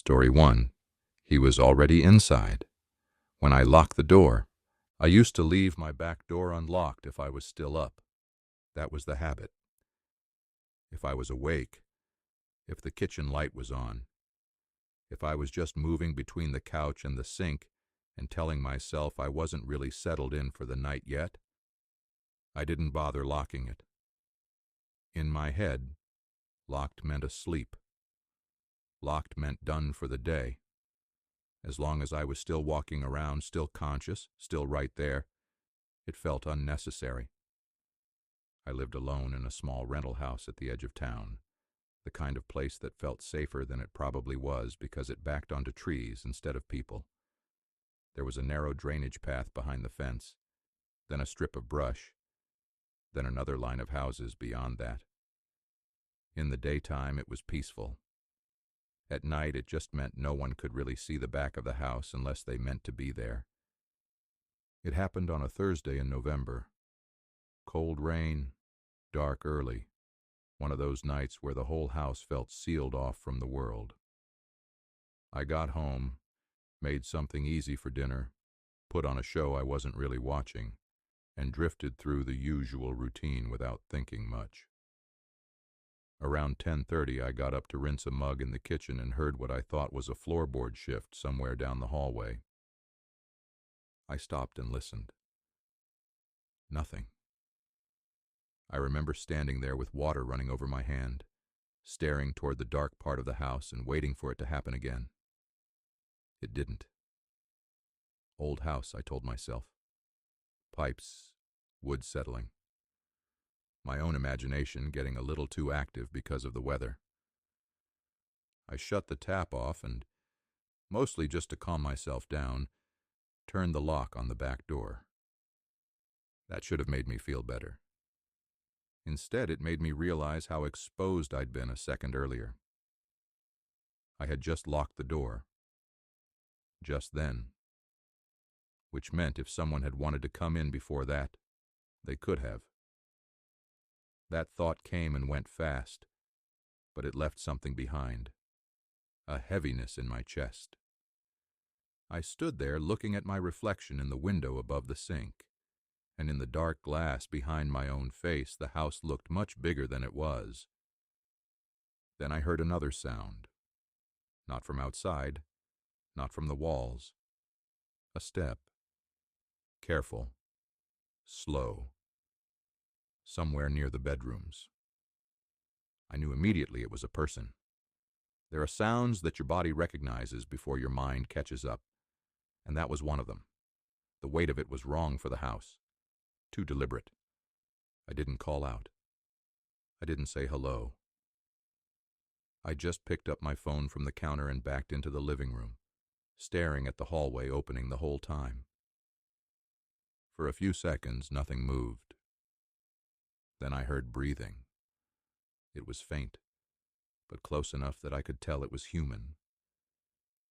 Story 1. He was already inside. When I locked the door, I used to leave my back door unlocked if I was still up. That was the habit. If I was awake, if the kitchen light was on, if I was just moving between the couch and the sink and telling myself I wasn't really settled in for the night yet, I didn't bother locking it. In my head, locked meant asleep. Locked meant done for the day. As long as I was still walking around, still conscious, still right there, it felt unnecessary. I lived alone in a small rental house at the edge of town, the kind of place that felt safer than it probably was because it backed onto trees instead of people. There was a narrow drainage path behind the fence, then a strip of brush, then another line of houses beyond that. In the daytime, it was peaceful. At night, it just meant no one could really see the back of the house unless they meant to be there. It happened on a Thursday in November. Cold rain, dark early, one of those nights where the whole house felt sealed off from the world. I got home, made something easy for dinner, put on a show I wasn't really watching, and drifted through the usual routine without thinking much. Around 10:30, I got up to rinse a mug in the kitchen and heard what I thought was a floorboard shift somewhere down the hallway. I stopped and listened. Nothing. I remember standing there with water running over my hand, staring toward the dark part of the house and waiting for it to happen again. It didn't. Old house, I told myself. Pipes, wood settling. My own imagination getting a little too active because of the weather. I shut the tap off and, mostly just to calm myself down, turned the lock on the back door. That should have made me feel better. Instead, it made me realize how exposed I'd been a second earlier. I had just locked the door. Just then. Which meant if someone had wanted to come in before that, they could have. That thought came and went fast, but it left something behind. A heaviness in my chest. I stood there looking at my reflection in the window above the sink, and in the dark glass behind my own face the house looked much bigger than it was. Then I heard another sound. Not from outside, not from the walls. A step. Careful. Slow. Somewhere near the bedrooms. I knew immediately it was a person. There are sounds that your body recognizes before your mind catches up, and that was one of them. The weight of it was wrong for the house. Too deliberate. I didn't call out. I didn't say hello. I just picked up my phone from the counter and backed into the living room, staring at the hallway opening the whole time. For a few seconds, nothing moved. Then I heard breathing. It was faint, but close enough that I could tell it was human.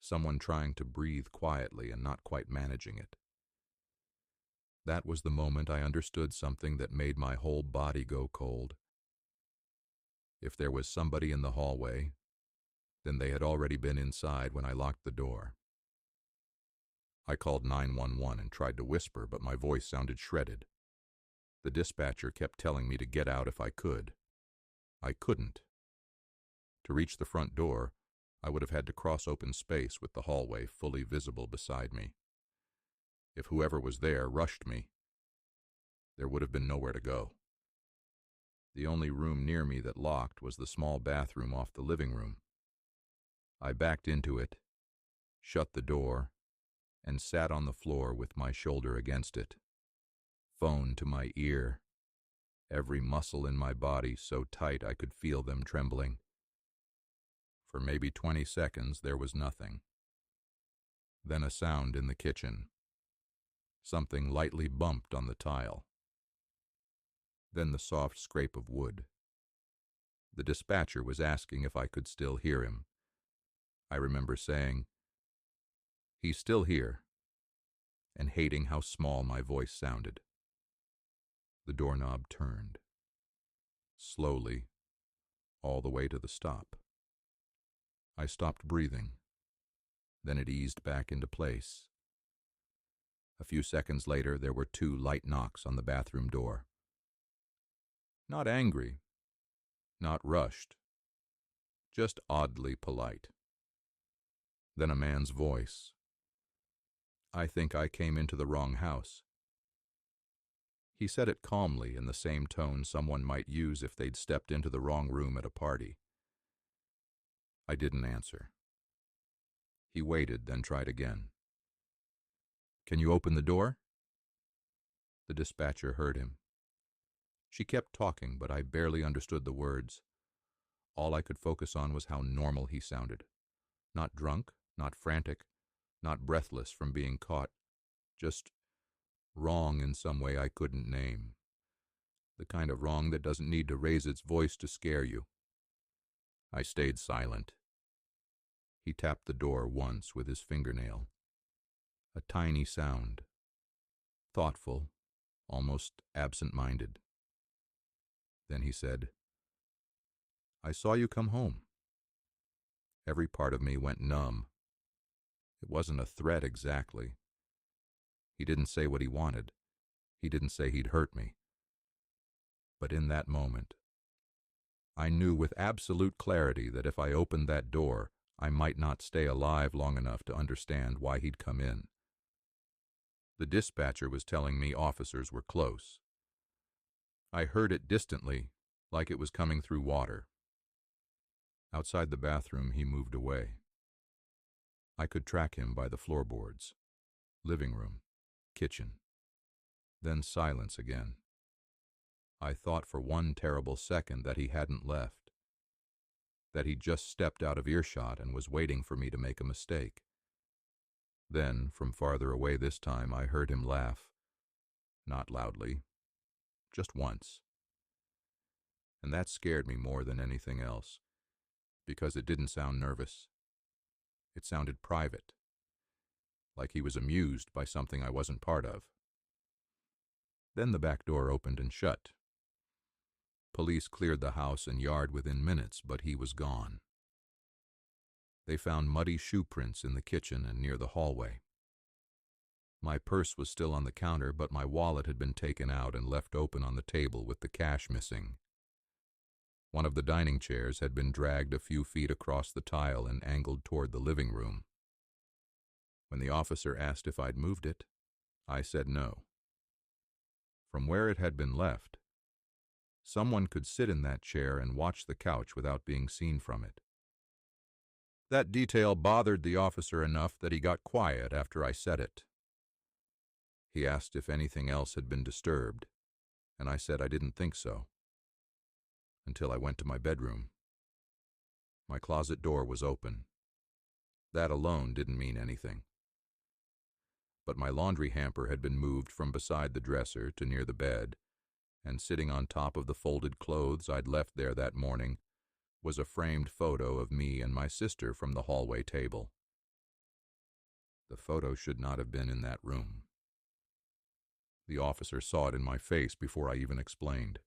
Someone trying to breathe quietly and not quite managing it. That was the moment I understood something that made my whole body go cold. If there was somebody in the hallway, then they had already been inside when I locked the door. I called 911 and tried to whisper, but my voice sounded shredded. The dispatcher kept telling me to get out if I could. I couldn't. To reach the front door, I would have had to cross open space with the hallway fully visible beside me. If whoever was there rushed me, there would have been nowhere to go. The only room near me that locked was the small bathroom off the living room. I backed into it, shut the door, and sat on the floor with my shoulder against it. Phone to my ear. Every muscle in my body so tight I could feel them trembling. For maybe 20 seconds there was nothing. Then a sound in the kitchen. Something lightly bumped on the tile. Then the soft scrape of wood. The dispatcher was asking if I could still hear him. I remember saying, "He's still here," and hating how small my voice sounded. The doorknob turned. Slowly, all the way to the stop. I stopped breathing. Then it eased back into place. A few seconds later, there were 2 light knocks on the bathroom door. Not angry, not rushed, just oddly polite. Then a man's voice. "I think I came into the wrong house." He said it calmly, in the same tone someone might use if they'd stepped into the wrong room at a party. I didn't answer. He waited, then tried again. "Can you open the door?" The dispatcher heard him. She kept talking, but I barely understood the words. All I could focus on was how normal he sounded. Not drunk, not frantic, not breathless from being caught. Just wrong in some way I couldn't name. The kind of wrong that doesn't need to raise its voice to scare you. I stayed silent. He tapped the door once with his fingernail. A tiny sound. Thoughtful, almost absent-minded. Then he said, "I saw you come home." Every part of me went numb. It wasn't a threat exactly. He didn't say what he wanted. He didn't say he'd hurt me. But in that moment, I knew with absolute clarity that if I opened that door, I might not stay alive long enough to understand why he'd come in. The dispatcher was telling me officers were close. I heard it distantly, like it was coming through water. Outside the bathroom, he moved away. I could track him by the floorboards. Living room, kitchen. Then silence again. I thought for one terrible second that he hadn't left, that he'd just stepped out of earshot and was waiting for me to make a mistake. Then, from farther away this time, I heard him laugh. Not loudly, just once. And that scared me more than anything else, because it didn't sound nervous. It sounded private, like he was amused by something I wasn't part of. Then the back door opened and shut. Police cleared the house and yard within minutes, but he was gone. They found muddy shoe prints in the kitchen and near the hallway. My purse was still on the counter, but my wallet had been taken out and left open on the table with the cash missing. One of the dining chairs had been dragged a few feet across the tile and angled toward the living room. When the officer asked if I'd moved it, I said no. From where it had been left, someone could sit in that chair and watch the couch without being seen from it. That detail bothered the officer enough that he got quiet after I said it. He asked if anything else had been disturbed, and I said I didn't think so. Until I went to my bedroom. My closet door was open. That alone didn't mean anything. But my laundry hamper had been moved from beside the dresser to near the bed, and sitting on top of the folded clothes I'd left there that morning was a framed photo of me and my sister from the hallway table. The photo should not have been in that room. The officer saw it in my face before I even explained.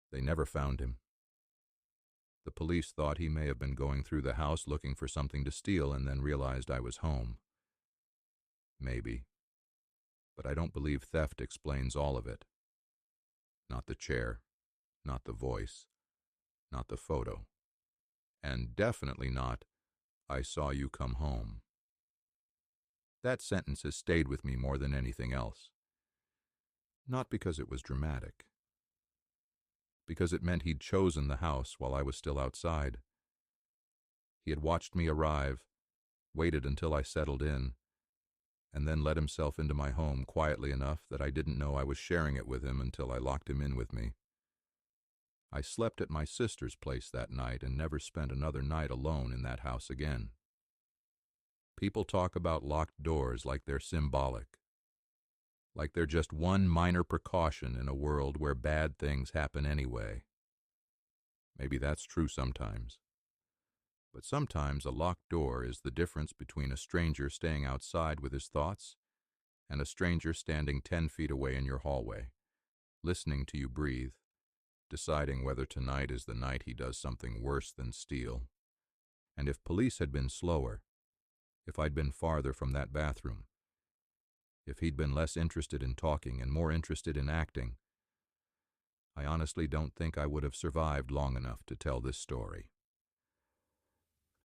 They never found him. The police thought he may have been going through the house looking for something to steal and then realized I was home. Maybe. But I don't believe theft explains all of it. Not the chair, not the voice, not the photo, and definitely not, "I saw you come home." That sentence has stayed with me more than anything else. Not because it was dramatic. Because it meant he'd chosen the house while I was still outside. He had watched me arrive, waited until I settled in, and then let himself into my home quietly enough that I didn't know I was sharing it with him until I locked him in with me. I slept at my sister's place that night and never spent another night alone in that house again. People talk about locked doors like they're symbolic, like they're just one minor precaution in a world where bad things happen anyway. Maybe that's true sometimes. But sometimes a locked door is the difference between a stranger staying outside with his thoughts and a stranger standing 10 feet away in your hallway, listening to you breathe, deciding whether tonight is the night he does something worse than steal. And if police had been slower, if I'd been farther from that bathroom, if he'd been less interested in talking and more interested in acting, I honestly don't think I would have survived long enough to tell this story.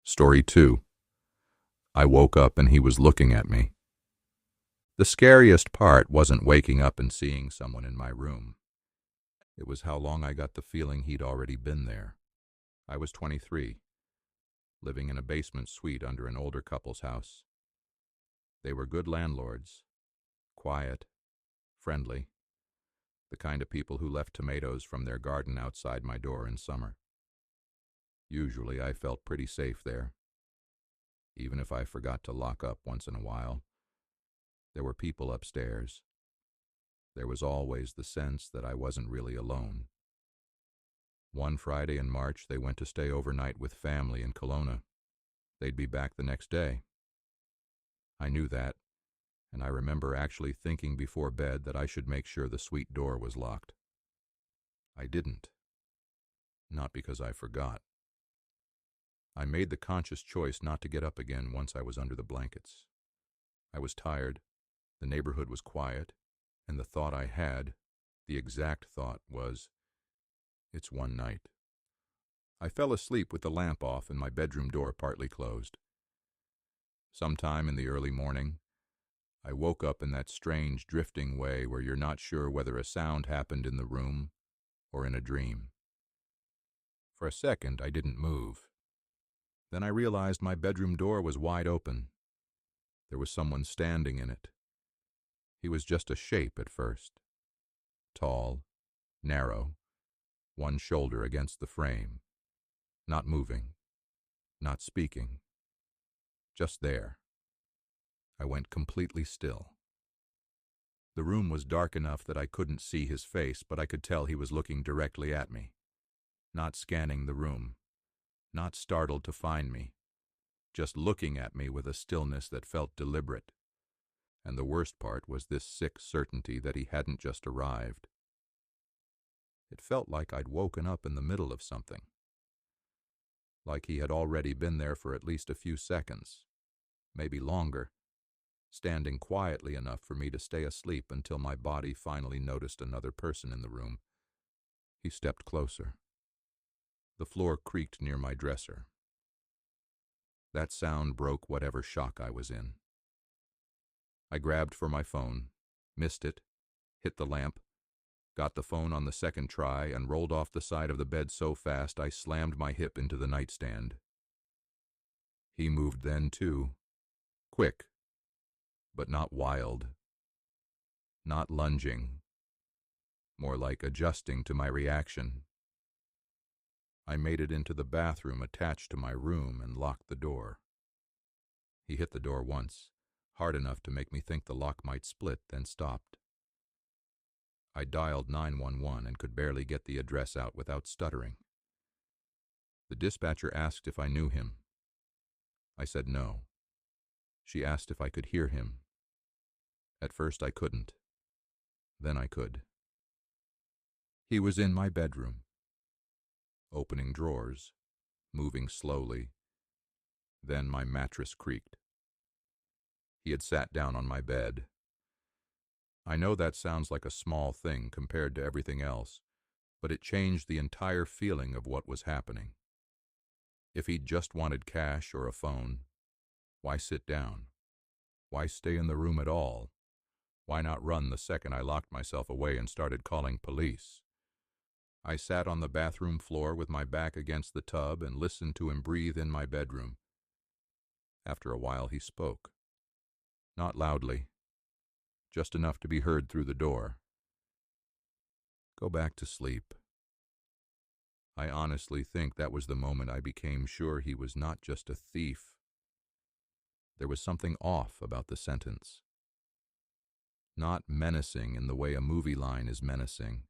Story 2. I woke up and he was looking at me. The scariest part wasn't waking up and seeing someone in my room. It was how long I got the feeling he'd already been there. I was 23, living in a basement suite under an older couple's house. They were good landlords, quiet, friendly, the kind of people who left tomatoes from their garden outside my door in summer. Usually I felt pretty safe there. Even if I forgot to lock up once in a while, there were people upstairs. There was always the sense that I wasn't really alone. One Friday in March, they went to stay overnight with family in Kelowna. They'd be back the next day. I knew that, and I remember actually thinking before bed that I should make sure the suite door was locked. I didn't. Not because I forgot. I made the conscious choice not to get up again once I was under the blankets. I was tired, the neighborhood was quiet, and the thought I had, the exact thought, was, it's one night. I fell asleep with the lamp off and my bedroom door partly closed. Sometime in the early morning, I woke up in that strange drifting way where you're not sure whether a sound happened in the room or in a dream. For a second, I didn't move. Then I realized my bedroom door was wide open. There was someone standing in it. He was just a shape at first. Tall, narrow, one shoulder against the frame. Not moving, not speaking. Just there. I went completely still. The room was dark enough that I couldn't see his face, but I could tell he was looking directly at me. Not scanning the room. Not startled to find me. Just looking at me with a stillness that felt deliberate. And the worst part was this sick certainty that he hadn't just arrived. It felt like I'd woken up in the middle of something. Like he had already been there for at least a few seconds, maybe longer, standing quietly enough for me to stay asleep until my body finally noticed another person in the room. He stepped closer. The floor creaked near my dresser. That sound broke whatever shock I was in. I grabbed for my phone, missed it, hit the lamp, got the phone on the second try, and rolled off the side of the bed so fast I slammed my hip into the nightstand. He moved then, too. Quick, but not wild. Not lunging. More like adjusting to my reaction. I made it into the bathroom attached to my room and locked the door. He hit the door once, hard enough to make me think the lock might split, then stopped. I dialed 911 and could barely get the address out without stuttering. The dispatcher asked if I knew him. I said no. She asked if I could hear him. At first I couldn't. Then I could. He was in my bedroom, opening drawers, moving slowly. Then my mattress creaked. He had sat down on my bed. I know that sounds like a small thing compared to everything else, but it changed the entire feeling of what was happening. If he'd just wanted cash or a phone, why sit down? Why stay in the room at all? Why not run the second I locked myself away and started calling police? I sat on the bathroom floor with my back against the tub and listened to him breathe in my bedroom. After a while he spoke. Not loudly, just enough to be heard through the door. Go back to sleep. I honestly think that was the moment I became sure he was not just a thief. There was something off about the sentence. Not menacing in the way a movie line is menacing,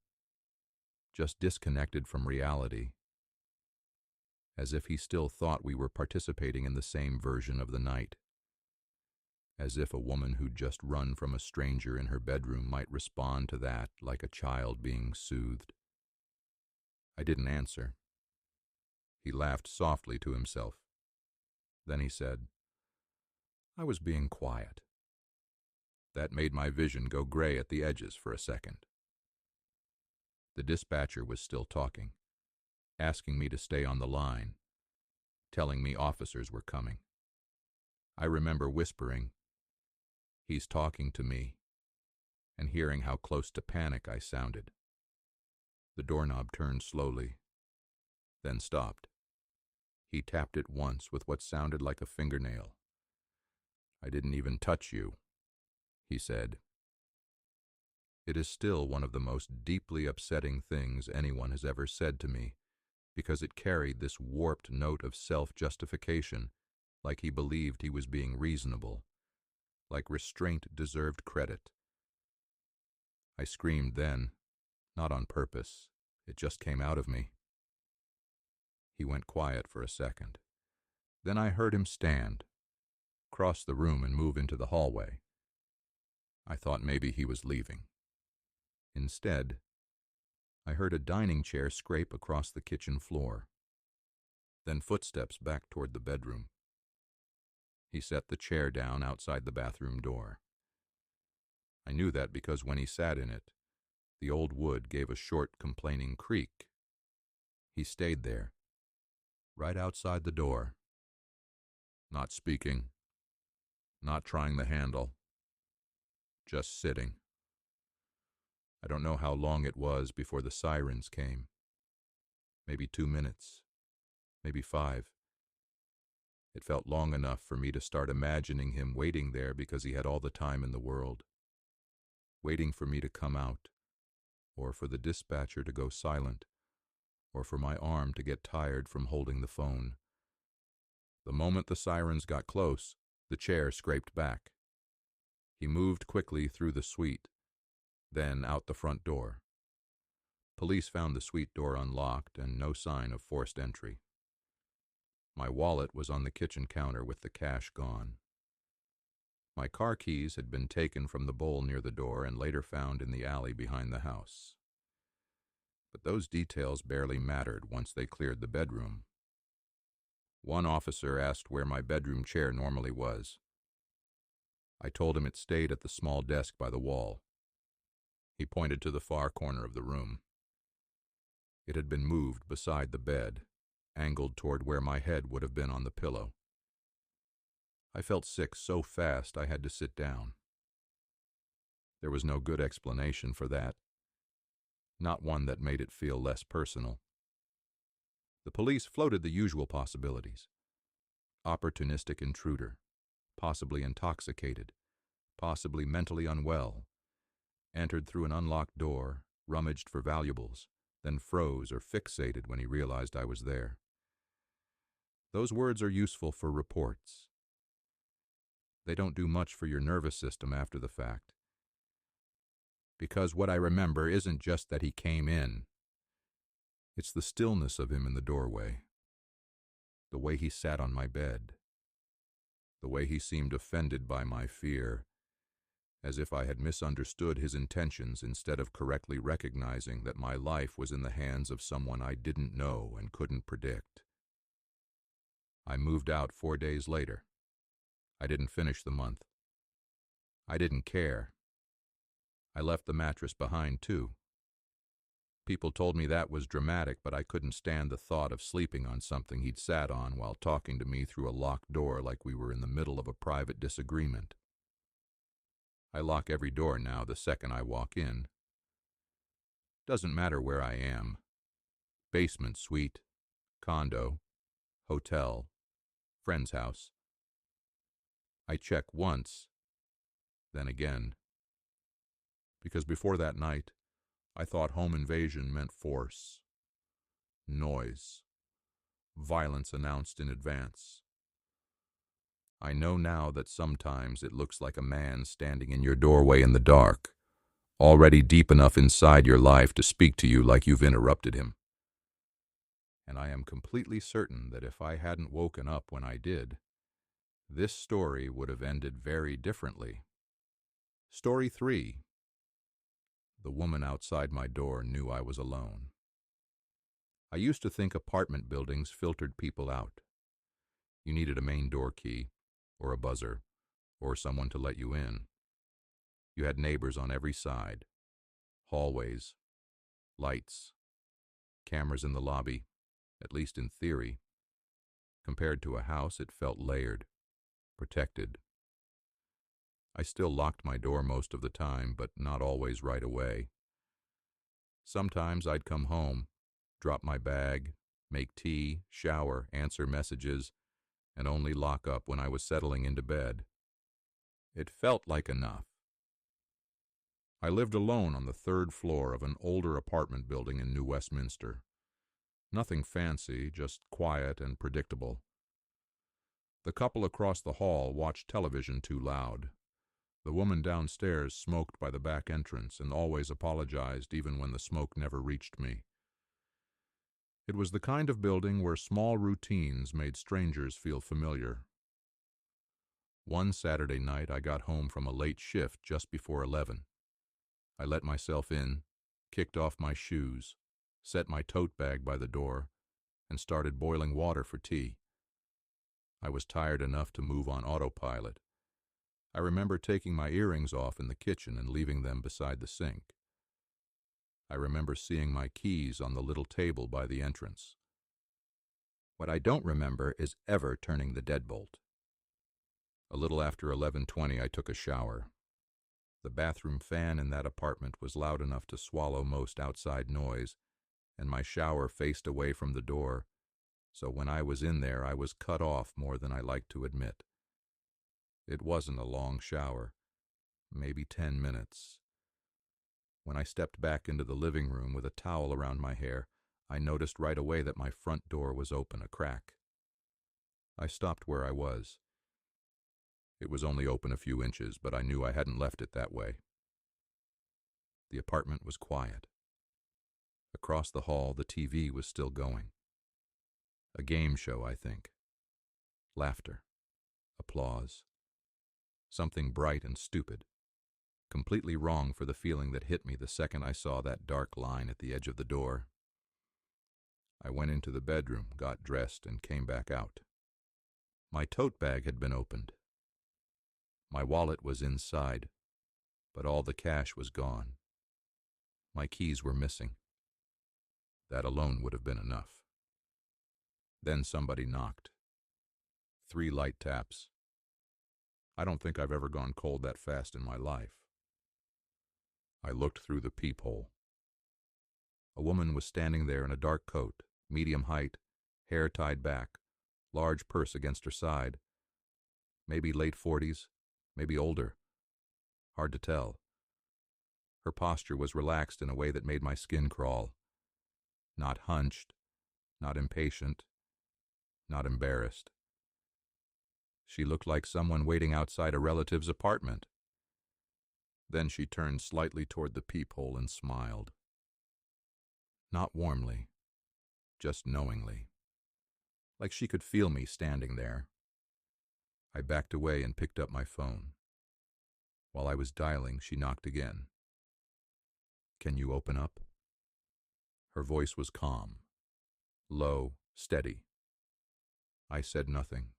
just disconnected from reality, as if he still thought we were participating in the same version of the night, as if a woman who'd just run from a stranger in her bedroom might respond to that like a child being soothed. I didn't answer. He laughed softly to himself. Then he said, I was being quiet. That made my vision go gray at the edges for a second. The dispatcher was still talking, asking me to stay on the line, telling me officers were coming. I remember whispering, "He's talking to me," and hearing how close to panic I sounded. The doorknob turned slowly, then stopped. He tapped it once with what sounded like a fingernail. "I didn't even touch you," he said. It is still one of the most deeply upsetting things anyone has ever said to me, because it carried this warped note of self-justification, like he believed he was being reasonable, like restraint deserved credit. I screamed then, not on purpose. It just came out of me. He went quiet for a second. Then I heard him stand, cross the room and move into the hallway. I thought maybe he was leaving. Instead, I heard a dining chair scrape across the kitchen floor, then footsteps back toward the bedroom. He set the chair down outside the bathroom door. I knew that because when he sat in it, the old wood gave a short, complaining creak. He stayed there, right outside the door, not speaking, not trying the handle, just sitting. I don't know how long it was before the sirens came. Maybe 2 minutes, maybe 5. It felt long enough for me to start imagining him waiting there because he had all the time in the world, waiting for me to come out, or for the dispatcher to go silent, or for my arm to get tired from holding the phone. The moment the sirens got close, the chair scraped back. He moved quickly through the suite, then out the front door. Police found the suite door unlocked and no sign of forced entry. My wallet was on the kitchen counter with the cash gone. My car keys had been taken from the bowl near the door and later found in the alley behind the house. But those details barely mattered once they cleared the bedroom. One officer asked where my bedroom chair normally was. I told him it stayed at the small desk by the wall. He pointed to the far corner of the room. It had been moved beside the bed, angled toward where my head would have been on the pillow. I felt sick so fast I had to sit down. There was no good explanation for that, not one that made it feel less personal. The police floated the usual possibilities. Opportunistic intruder, possibly intoxicated, possibly mentally unwell, entered through an unlocked door, rummaged for valuables, then froze or fixated when he realized I was there. Those words are useful for reports. They don't do much for your nervous system after the fact. Because what I remember isn't just that he came in. It's the stillness of him in the doorway, the way he sat on my bed, the way he seemed offended by my fear, as if I had misunderstood his intentions instead of correctly recognizing that my life was in the hands of someone I didn't know and couldn't predict. I moved out 4 days later. I didn't finish the month. I didn't care. I left the mattress behind, too. People told me that was dramatic, but I couldn't stand the thought of sleeping on something he'd sat on while talking to me through a locked door like we were in the middle of a private disagreement. I lock every door now the second I walk in. Doesn't matter where I am. Basement suite, condo, hotel, friend's house. I check once, then again. Because before that night, I thought home invasion meant force, noise, violence announced in advance. I know now that sometimes it looks like a man standing in your doorway in the dark, already deep enough inside your life to speak to you like you've interrupted him. And I am completely certain that if I hadn't woken up when I did, this story would have ended very differently. Story 3. The woman outside my door knew I was alone. I used to think apartment buildings filtered people out. You needed a main door key, or a buzzer, or someone to let you in. You had neighbors on every side, hallways, lights, cameras in the lobby, at least in theory. Compared to a house, it felt layered, protected. I still locked my door most of the time, but not always right away. Sometimes I'd come home, drop my bag, make tea, shower, answer messages, and only lock up when I was settling into bed. It felt like enough. I lived alone on the third floor of an older apartment building in New Westminster. Nothing fancy, just quiet and predictable. The couple across the hall watched television too loud. The woman downstairs smoked by the back entrance and always apologized even when the smoke never reached me. It was the kind of building where small routines made strangers feel familiar. One Saturday night I got home from a late shift just before 11. I let myself in, kicked off my shoes, set my tote bag by the door, and started boiling water for tea. I was tired enough to move on autopilot. I remember taking my earrings off in the kitchen and leaving them beside the sink. I remember seeing my keys on the little table by the entrance. What I don't remember is ever turning the deadbolt. A little after 11:20, I took a shower. The bathroom fan in that apartment was loud enough to swallow most outside noise, and my shower faced away from the door, so when I was in there I was cut off more than I liked to admit. It wasn't a long shower, maybe 10 minutes. When I stepped back into the living room with a towel around my hair, I noticed right away that my front door was open a crack. I stopped where I was. It was only open a few inches, but I knew I hadn't left it that way. The apartment was quiet. Across the hall, the TV was still going. A game show, I think. Laughter. Applause. Something bright and stupid. Completely wrong for the feeling that hit me the second I saw that dark line at the edge of the door. I went into the bedroom, got dressed, and came back out. My tote bag had been opened. My wallet was inside, but all the cash was gone. My keys were missing. That alone would have been enough. Then somebody knocked. 3 light taps. I don't think I've ever gone cold that fast in my life. I looked through the peephole. A woman was standing there in a dark coat, medium height, hair tied back, large purse against her side. Maybe late 40s, maybe older. Hard to tell. Her posture was relaxed in a way that made my skin crawl. Not hunched, not impatient, not embarrassed. She looked like someone waiting outside a relative's apartment. Then she turned slightly toward the peephole and smiled. Not warmly, just knowingly. Like she could feel me standing there. I backed away and picked up my phone. While I was dialing, she knocked again. "Can you open up?" Her voice was calm, low, steady. I said nothing.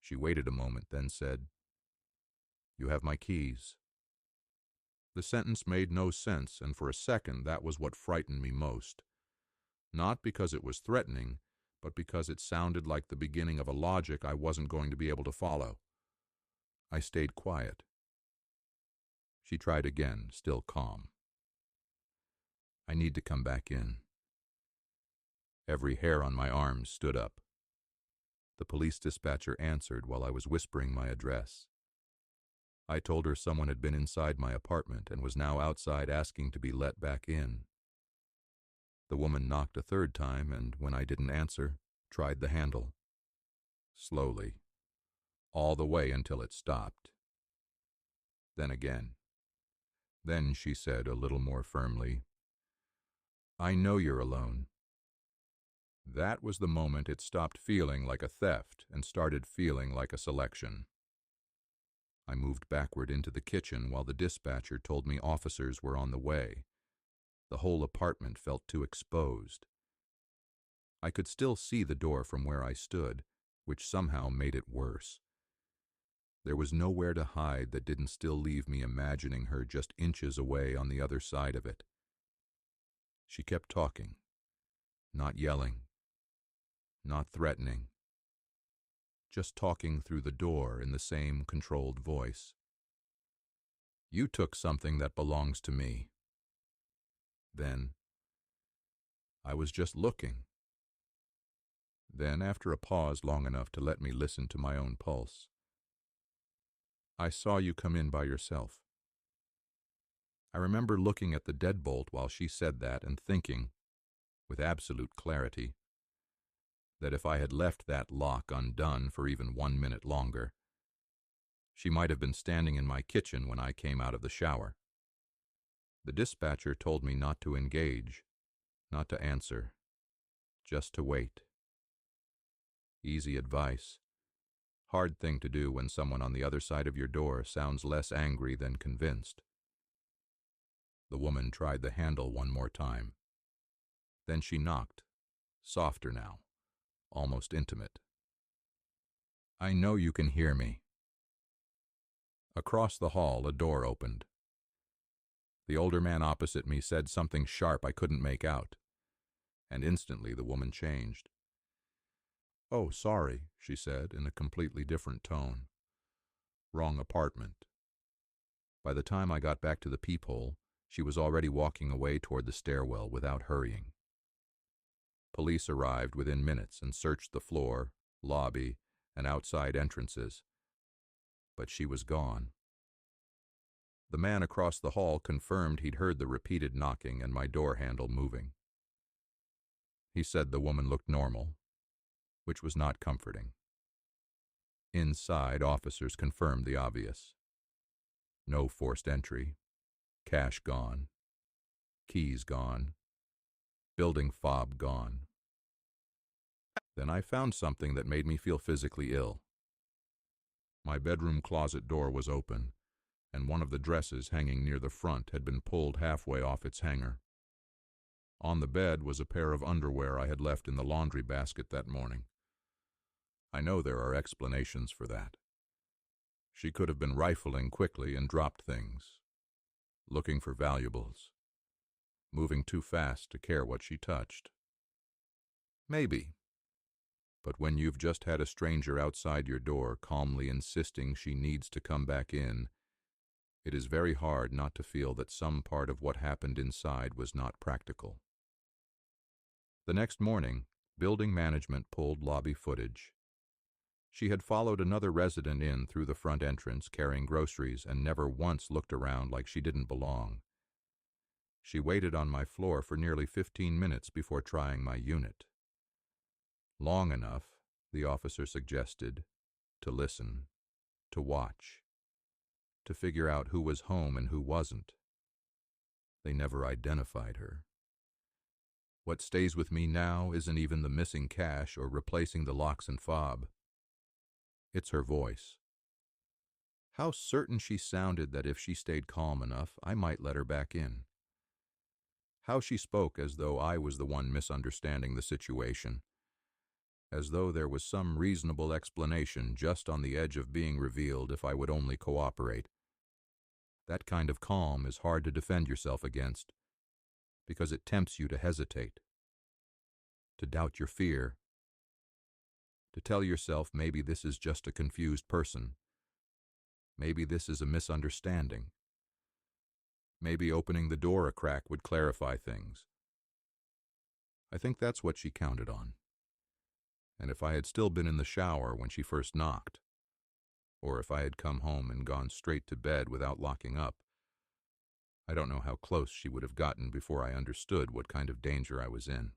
She waited a moment, then said, "You have my keys." The sentence made no sense, and for a second that was what frightened me most. Not because it was threatening, but because it sounded like the beginning of a logic I wasn't going to be able to follow. I stayed quiet. She tried again, still calm. "I need to come back in." Every hair on my arms stood up. The police dispatcher answered while I was whispering my address. I told her someone had been inside my apartment and was now outside asking to be let back in. The woman knocked a third time and, when I didn't answer, tried the handle. Slowly. All the way until it stopped. Then again. Then she said a little more firmly, "I know you're alone." That was the moment it stopped feeling like a theft and started feeling like a selection. I moved backward into the kitchen while the dispatcher told me officers were on the way. The whole apartment felt too exposed. I could still see the door from where I stood, which somehow made it worse. There was nowhere to hide that didn't still leave me imagining her just inches away on the other side of it. She kept talking, not yelling, not threatening, just talking through the door in the same controlled voice. "You took something that belongs to me." Then, "I was just looking." Then, after a pause long enough to let me listen to my own pulse, "I saw you come in by yourself." I remember looking at the deadbolt while she said that and thinking, with absolute clarity, that if I had left that lock undone for even 1 minute longer, she might have been standing in my kitchen when I came out of the shower. The dispatcher told me not to engage, not to answer, just to wait. Easy advice. Hard thing to do when someone on the other side of your door sounds less angry than convinced. The woman tried the handle one more time. Then she knocked, softer now, almost intimate. "I know you can hear me." Across the hall, a door opened. The older man opposite me said something sharp I couldn't make out, and instantly the woman changed. "Oh, sorry," she said in a completely different tone. "Wrong apartment." By the time I got back to the peephole, she was already walking away toward the stairwell without hurrying. Police arrived within minutes and searched the floor, lobby, and outside entrances. But she was gone. The man across the hall confirmed he'd heard the repeated knocking and my door handle moving. He said the woman looked normal, which was not comforting. Inside, officers confirmed the obvious. No forced entry, cash gone, keys gone, building fob gone. Then I found something that made me feel physically ill. My bedroom closet door was open, and one of the dresses hanging near the front had been pulled halfway off its hanger. On the bed was a pair of underwear I had left in the laundry basket that morning. I know there are explanations for that. She could have been rifling quickly and dropped things, looking for valuables, moving too fast to care what she touched. Maybe. But when you've just had a stranger outside your door calmly insisting she needs to come back in, it is very hard not to feel that some part of what happened inside was not practical. The next morning, building management pulled lobby footage. She had followed another resident in through the front entrance carrying groceries and never once looked around like she didn't belong. She waited on my floor for nearly 15 minutes before trying my unit. Long enough, the officer suggested, to listen, to watch, to figure out who was home and who wasn't. They never identified her. What stays with me now isn't even the missing cash or replacing the locks and fob. It's her voice. How certain she sounded that if she stayed calm enough, I might let her back in. How she spoke as though I was the one misunderstanding the situation, as though there was some reasonable explanation just on the edge of being revealed if I would only cooperate. That kind of calm is hard to defend yourself against, because it tempts you to hesitate, to doubt your fear, to tell yourself maybe this is just a confused person, maybe this is a misunderstanding, maybe opening the door a crack would clarify things. I think that's what she counted on. And if I had still been in the shower when she first knocked, or if I had come home and gone straight to bed without locking up, I don't know how close she would have gotten before I understood what kind of danger I was in.